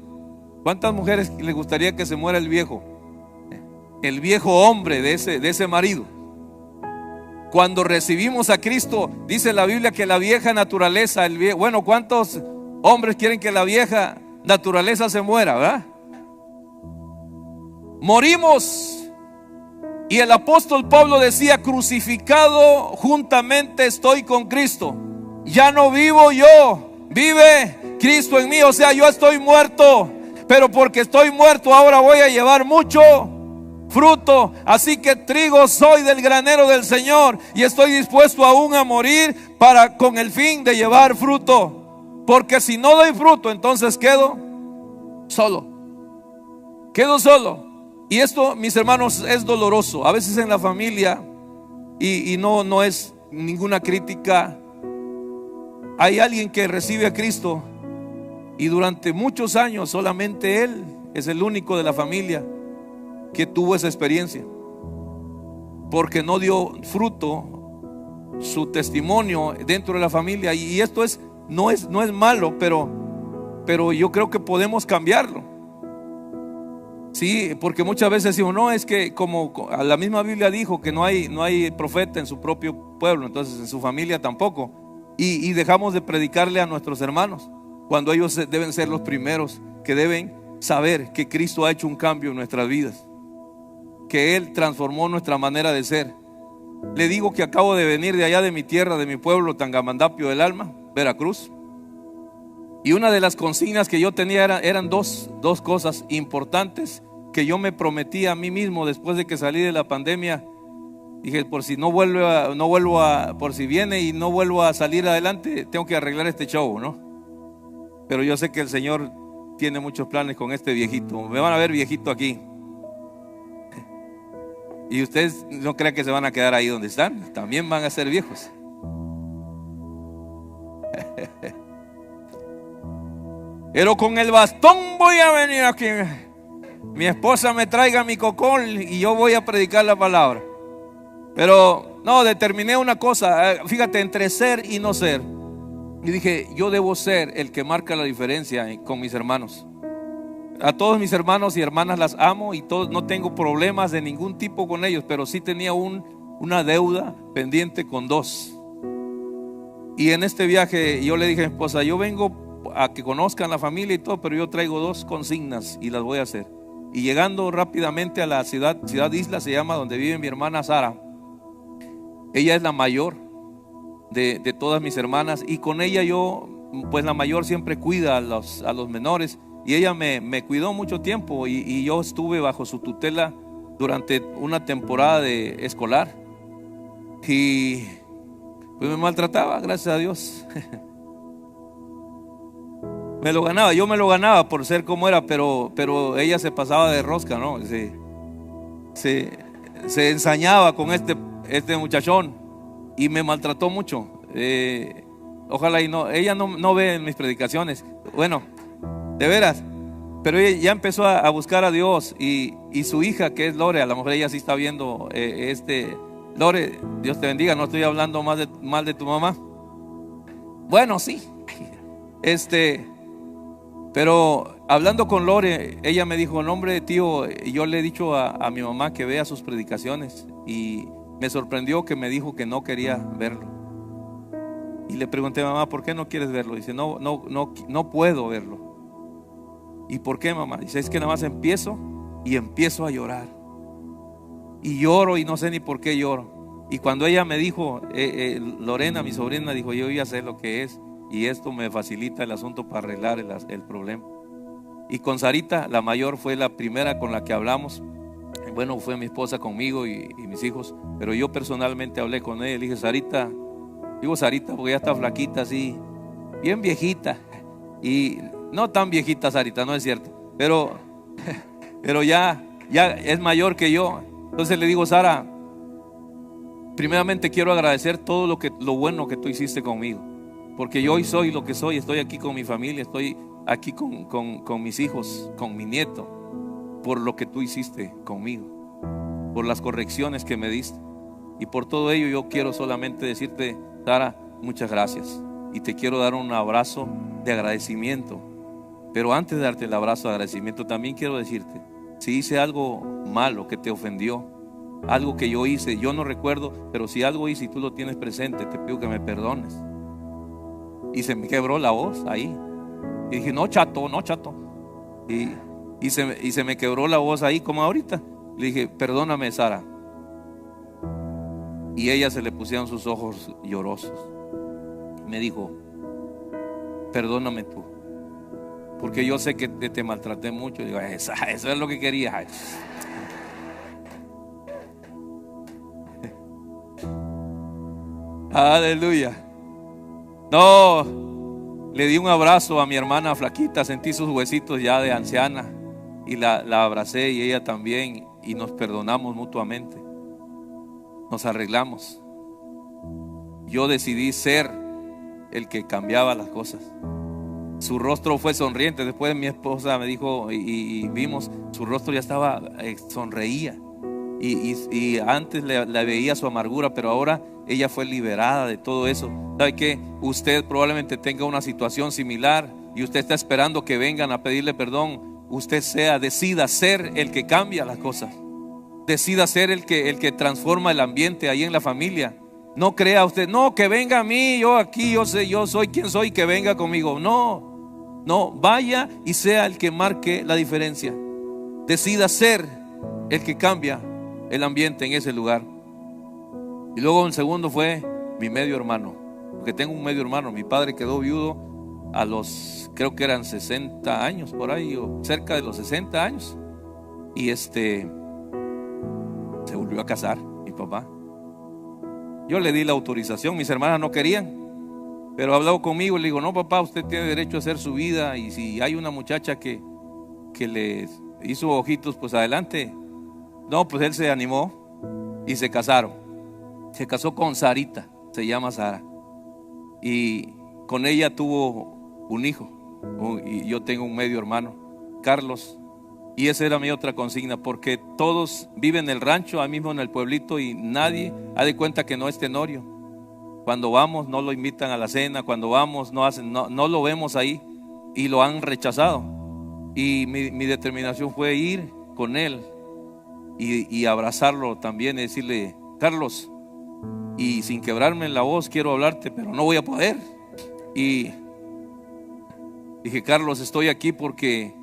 ¿Cuántas mujeres les gustaría que se muera el viejo hombre de ese marido? Cuando recibimos a Cristo, dice la Biblia que la vieja naturaleza, bueno, ¿cuántos hombres quieren que la vieja naturaleza se muera, verdad? morimos. Y el apóstol Pablo decía: crucificado juntamente estoy con Cristo. Ya no vivo yo, vive Cristo en mí. O sea, yo estoy muerto, pero porque estoy muerto ahora voy a llevar mucho fruto. Así que trigo soy del granero del Señor, y estoy dispuesto aún a morir con el fin de llevar fruto. Porque si no doy fruto, entonces quedo solo. Quedo solo. Y esto, mis hermanos, es doloroso. A veces en la familia, y no es ninguna crítica, hay alguien que recibe a Cristo y durante muchos años solamente él es el único de la familia que tuvo esa experiencia, porque no dio fruto su testimonio dentro de la familia. Y esto no es malo, pero yo creo que podemos cambiarlo. Sí, porque muchas veces decimos: no, es que como la misma Biblia dijo que no hay profeta en su propio pueblo, entonces en su familia tampoco. Y dejamos de predicarle a nuestros hermanos, cuando ellos deben ser los primeros que deben saber que Cristo ha hecho un cambio en nuestras vidas, que Él transformó nuestra manera de ser. Le digo que acabo de venir de allá de mi tierra, de mi pueblo, Tangamandapio del Alma, Veracruz. Y una de las consignas que yo tenía eran dos cosas importantes que yo me prometí a mí mismo después de que salí de la pandemia. Dije: por si por si viene y no vuelvo a salir adelante, tengo que arreglar este show, ¿no? Pero yo sé que el Señor tiene muchos planes con este viejito. Me van a ver viejito aquí. Y ustedes no crean que se van a quedar ahí donde están, también van a ser viejos. Pero con el bastón voy a venir aquí. Mi esposa me traiga mi cocol y yo voy a predicar la palabra. Pero no, determiné una cosa. Fíjate, entre ser y no ser. Y dije: yo debo ser el que marca la diferencia con mis hermanos. A todos mis hermanos y hermanas las amo, y todos, no tengo problemas de ningún tipo con ellos, pero sí tenía una deuda pendiente con dos. Y en este viaje yo le dije a mi esposa: yo vengo a que conozcan la familia y todo, pero yo traigo dos consignas y las voy a hacer. Y llegando rápidamente a la ciudad Isla se llama, donde vive mi hermana Sara. Ella es la mayor de todas mis hermanas, y con ella yo, pues la mayor siempre cuida a los menores, y ella me cuidó mucho tiempo, y yo estuve bajo su tutela durante una temporada escolar, y pues me maltrataba, gracias a Dios. Yo me lo ganaba por ser como era, pero ella se pasaba de rosca, ¿no? Se ensañaba con este muchachón y me maltrató mucho. Ojalá ella no ve en mis predicaciones. Bueno, de veras. Pero ella ya empezó a buscar a Dios, y su hija, que es Lore, a lo mejor ella sí está viendo Lore, Dios te bendiga, no estoy hablando mal de tu mamá. Bueno, sí. Pero hablando con Lore, ella me dijo: no, hombre, tío, yo le he dicho a mi mamá que vea sus predicaciones, y me sorprendió que me dijo que no quería verlo. Y le pregunté: mamá, ¿por qué no quieres verlo? Dice: no puedo verlo. ¿Y por qué, mamá? Dice: es que nada más empiezo a llorar, y lloro y no sé ni por qué lloro. Y cuando ella me dijo, Lorena, mi sobrina, dijo: yo ya sé lo que es, y esto me facilita el asunto para arreglar el problema. Y con Sarita, la mayor, fue la primera con la que hablamos. Bueno, fue mi esposa conmigo y mis hijos, pero yo personalmente hablé con ella. Le dije: Sarita, digo Sarita porque ya está flaquita así, bien viejita, y no tan viejita Sarita, no es cierto, pero ya es mayor que yo. Entonces le digo: Sara, primeramente quiero agradecer todo lo bueno que tú hiciste conmigo, porque yo hoy soy lo que soy. Estoy aquí con mi familia, estoy aquí con mis hijos, con mi nieto, por lo que tú hiciste conmigo, por las correcciones que me diste. Y por todo ello yo quiero solamente decirte: Sara, muchas gracias. Y te quiero dar un abrazo de agradecimiento. Pero antes de darte el abrazo de agradecimiento, también quiero decirte: si hice algo malo que te ofendió, algo que yo hice, yo no recuerdo, pero si algo hice y tú lo tienes presente, te pido que me perdones. Y se me quebró la voz ahí. Y dije: no, chato. y se me quebró la voz ahí como ahorita. Le dije, perdóname, Sara. Y ella se le pusieron sus ojos llorosos. Me dijo, perdóname tú, porque yo sé que te maltraté mucho. Digo, eso es lo que quería. Aleluya. No, le di un abrazo a mi hermana flaquita, sentí sus huesitos ya de anciana y la abracé, y ella también, y nos perdonamos mutuamente, nos arreglamos. Yo decidí ser el que cambiaba las cosas. Su rostro fue sonriente. Después mi esposa me dijo y vimos, su rostro ya estaba, sonreía. Y antes le veía su amargura, pero ahora ella fue liberada de todo eso. ¿Sabe qué? Usted probablemente tenga una situación similar y usted está esperando que vengan a pedirle perdón. Usted decida ser el que cambia las cosas. Decida ser el que transforma el ambiente ahí en la familia. No crea usted, no, que venga a mí, yo aquí, yo soy quien soy, que venga conmigo. No, vaya y sea el que marque la diferencia. Decida ser el que cambia el ambiente en ese lugar. Y luego el segundo fue mi medio hermano, porque tengo un medio hermano. Mi padre quedó viudo a los, creo que eran 60 años por ahí, o cerca de los 60 años. Y se volvió a casar, mi papá. Yo le di la autorización, mis hermanas no querían, pero habló conmigo y le digo, no, papá, usted tiene derecho a hacer su vida, y si hay una muchacha que le hizo ojitos, pues adelante. No, pues él se animó y se casaron. Se casó con Sarita, se llama Sara, y con ella tuvo un hijo. Y yo tengo un medio hermano, Carlos. Y esa era mi otra consigna, porque todos viven en el rancho, ahí mismo en el pueblito, y nadie ha de cuenta que no es Tenorio. Cuando vamos no lo invitan a la cena, cuando vamos no lo vemos ahí, y lo han rechazado. Y mi determinación fue ir con él y abrazarlo también y decirle, Carlos, y sin quebrarme en la voz quiero hablarte, pero no voy a poder. Y dije, Carlos, estoy aquí porque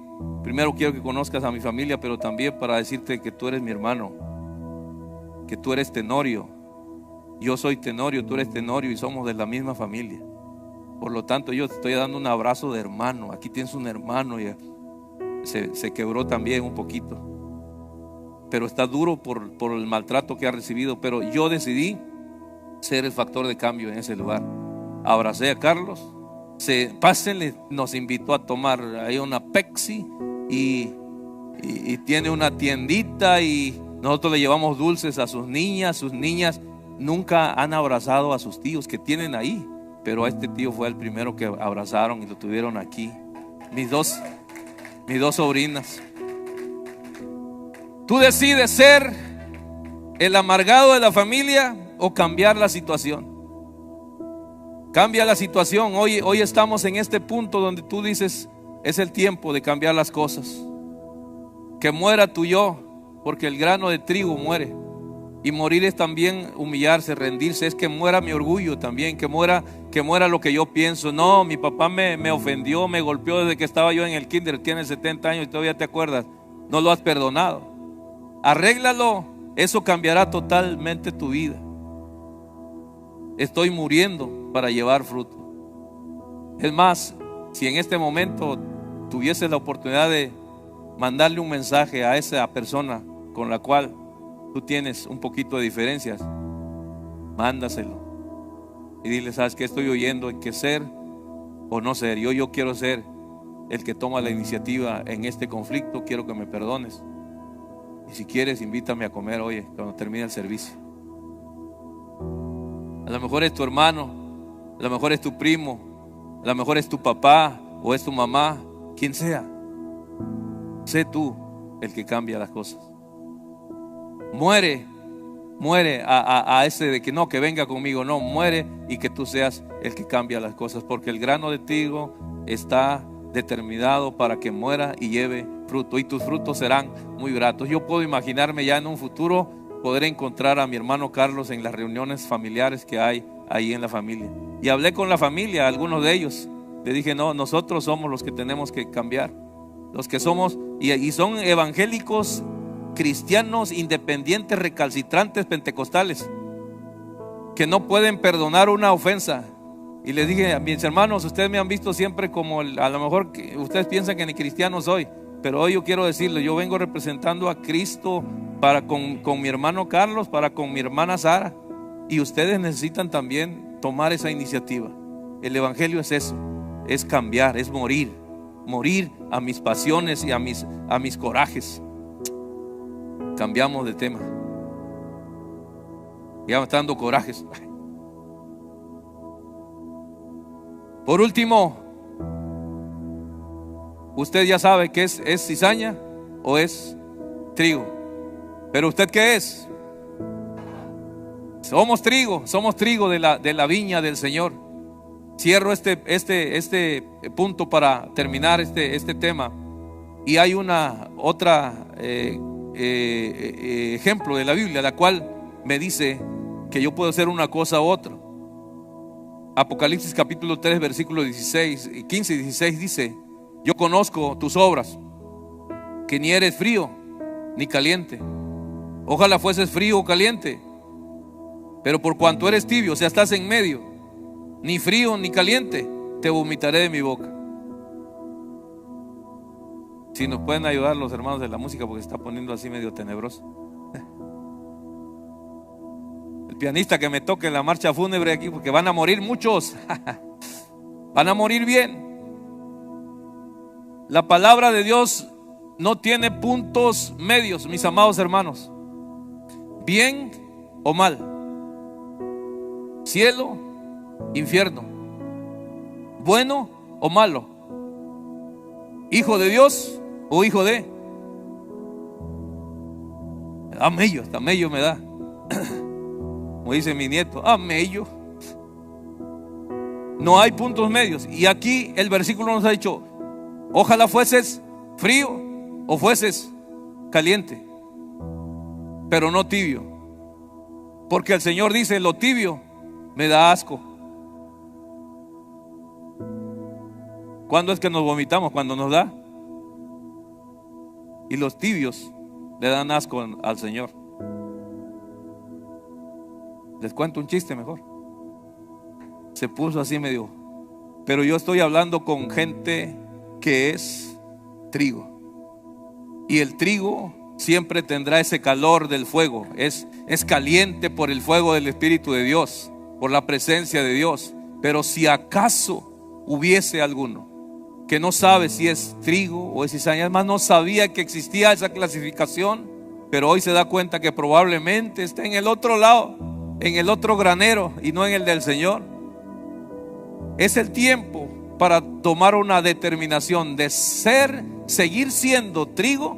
primero quiero que conozcas a mi familia, pero también para decirte que tú eres mi hermano, que tú eres Tenorio, yo soy Tenorio, tú eres Tenorio, y somos de la misma familia. Por lo tanto, yo te estoy dando un abrazo de hermano. Aquí tienes un hermano. Y se quebró también un poquito, pero está duro por el maltrato que ha recibido. Pero yo decidí ser el factor de cambio en ese lugar. Abracé a Carlos. Pásenle, nos invitó a tomar ahí una Pepsi y tiene una tiendita, y nosotros le llevamos dulces a sus niñas. Sus niñas nunca han abrazado a sus tíos que tienen ahí, pero a este tío fue el primero que abrazaron y lo tuvieron aquí. Mis dos sobrinas. Tú decides ser el amargado de la familia o cambiar la situación. Cambia la situación. Hoy estamos en este punto donde tú dices, es el tiempo de cambiar las cosas. Que muera tu yo, porque el grano de trigo muere. Y morir es también humillarse, rendirse. Es que muera mi orgullo también, que muera lo que yo pienso. No, mi papá me ofendió, me golpeó desde que estaba yo en el kinder. Tiene 70 años y todavía te acuerdas. No lo has perdonado. Arréglalo. Eso cambiará totalmente tu vida. Estoy muriendo para llevar fruto. Es más, si en este momento tuvieses la oportunidad de mandarle un mensaje a esa persona con la cual tú tienes un poquito de diferencias, mándaselo y dile, ¿sabes qué? Estoy oyendo en qué ser o no ser. Yo quiero ser el que toma la iniciativa en este conflicto. Quiero que me perdones, y si quieres invítame a comer hoy cuando termine el servicio. A lo mejor es tu hermano, a lo mejor es tu primo, a lo mejor es tu papá o es tu mamá, quien sea. Sé tú el que cambia las cosas. Muere a ese de que no, que venga conmigo. No, muere y que tú seas el que cambia las cosas, porque el grano de trigo está determinado para que muera y lleve fruto, y tus frutos serán muy gratos. Yo puedo imaginarme ya en un futuro poder encontrar a mi hermano Carlos en las reuniones familiares que hay ahí en la familia. Y hablé con la familia, algunos de ellos. Le dije, no, nosotros somos los que tenemos que cambiar. los que somos, y son evangélicos, cristianos, independientes, recalcitrantes, pentecostales, que no pueden perdonar una ofensa. Y les dije a mis hermanos, ustedes me han visto siempre como a lo mejor que ustedes piensan que ni cristiano soy, pero hoy yo quiero decirles, yo vengo representando a Cristo para con mi hermano Carlos, para con mi hermana Sara, y ustedes necesitan también tomar esa iniciativa. El evangelio es eso, es cambiar, es morir a mis pasiones y a mis corajes. Cambiamos de tema. Ya me está dando corajes. Por último, usted ya sabe que es cizaña o es trigo. Pero ¿usted qué es? Somos trigo de la viña del Señor. Cierro este punto para terminar este tema. Y hay otra ejemplo de la Biblia, la cual me dice que yo puedo hacer una cosa u otra. Apocalipsis capítulo 3 versículos 15 y 16 dice: yo conozco tus obras, que ni eres frío ni caliente. Ojalá fueses frío o caliente, pero por cuanto eres tibio, o sea, estás en medio, ni frío ni caliente, te vomitaré de mi boca. Si nos pueden ayudar los hermanos de la música, porque se está poniendo así medio tenebroso. El pianista que me toque la marcha fúnebre aquí, porque van a morir muchos. Van a morir bien. La palabra de Dios no tiene puntos medios, mis amados hermanos. Bien o mal, cielo, infierno, bueno o malo, hijo de Dios o hijo de. Hasta mello me da. Como dice mi nieto, mello. No hay puntos medios. Y aquí el versículo nos ha dicho: ojalá fueses frío o fueses caliente, pero no tibio. Porque el Señor dice: lo tibio me da asco. ¿Cuándo es que nos vomitamos? Cuando nos da. Y los tibios le dan asco al Señor. Les cuento un chiste mejor. Se puso así medio. Pero yo estoy hablando con gente que es trigo. Y el trigo siempre tendrá ese calor del fuego. Es caliente por el fuego del Espíritu de Dios, por la presencia de Dios. Pero si acaso hubiese alguno que no sabe si es trigo o es cizaña, además no sabía que existía esa clasificación, pero hoy se da cuenta que probablemente está en el otro lado, en el otro granero y no en el del Señor. Es el tiempo para tomar una determinación de seguir siendo trigo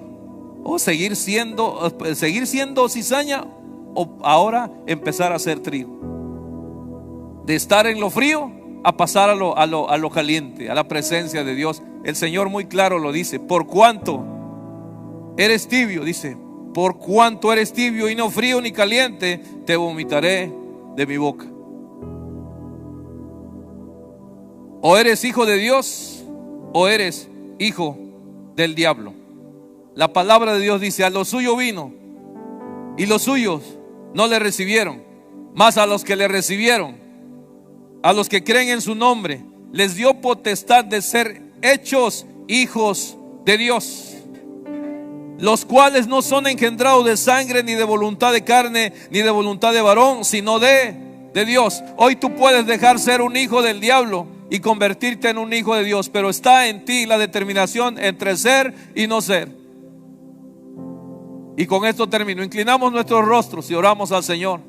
o seguir siendo cizaña, o ahora empezar a ser trigo. De estar en lo frío a pasar a lo caliente, a la presencia de Dios. El Señor muy claro lo dice: por cuanto eres tibio, dice, por cuanto eres tibio y no frío ni caliente, te vomitaré de mi boca. O eres hijo de Dios o eres hijo del diablo. La palabra de Dios dice: a lo suyo vino y los suyos no le recibieron, mas a los que le recibieron, a los que creen en su nombre, les dio potestad de ser hechos hijos de Dios, los cuales no son engendrados de sangre, ni de voluntad de carne, ni de voluntad de varón, sino de Dios. Hoy tú puedes dejar ser un hijo del diablo y convertirte en un hijo de Dios, pero está en ti la determinación entre ser y no ser. Y con esto termino. Inclinamos nuestros rostros y oramos al Señor.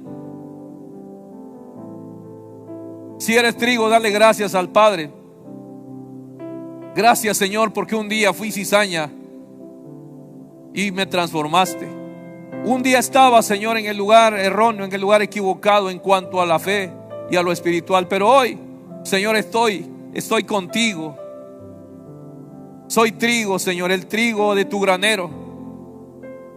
Si eres trigo, dale gracias al Padre. Gracias, Señor, porque un día fui cizaña y me transformaste. Un día estaba, Señor, en el lugar erróneo, en el lugar equivocado en cuanto a la fe y a lo espiritual, pero hoy, Señor, estoy contigo. Soy trigo, Señor, el trigo de tu granero.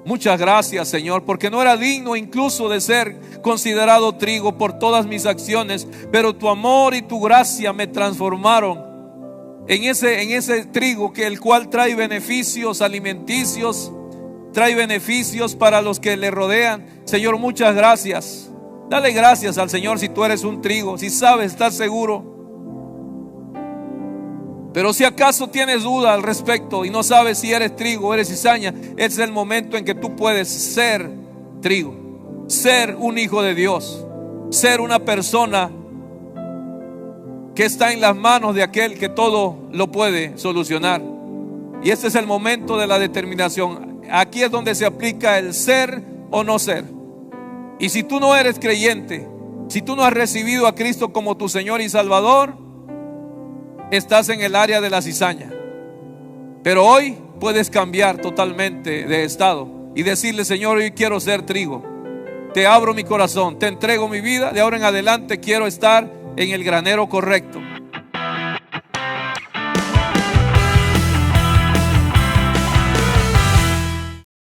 Muchas gracias, Señor, porque no era digno incluso de ser considerado trigo por todas mis acciones, pero tu amor y tu gracia me transformaron en ese trigo, que el cual trae beneficios alimenticios, trae beneficios para los que le rodean. Señor, muchas gracias. Dale gracias al Señor si tú eres un trigo, si sabes, estás seguro. Pero si acaso tienes duda al respecto y no sabes si eres trigo o eres cizaña, es el momento en que tú puedes ser trigo, ser un hijo de Dios, ser una persona que está en las manos de aquel que todo lo puede solucionar. Y este es el momento de la determinación. Aquí es donde se aplica el ser o no ser. Y si tú no eres creyente, si tú no has recibido a Cristo como tu Señor y Salvador, estás en el área de la cizaña. Pero hoy puedes cambiar totalmente de estado y decirle: Señor, hoy quiero ser trigo. Te abro mi corazón, te entrego mi vida. De ahora en adelante quiero estar en el granero correcto.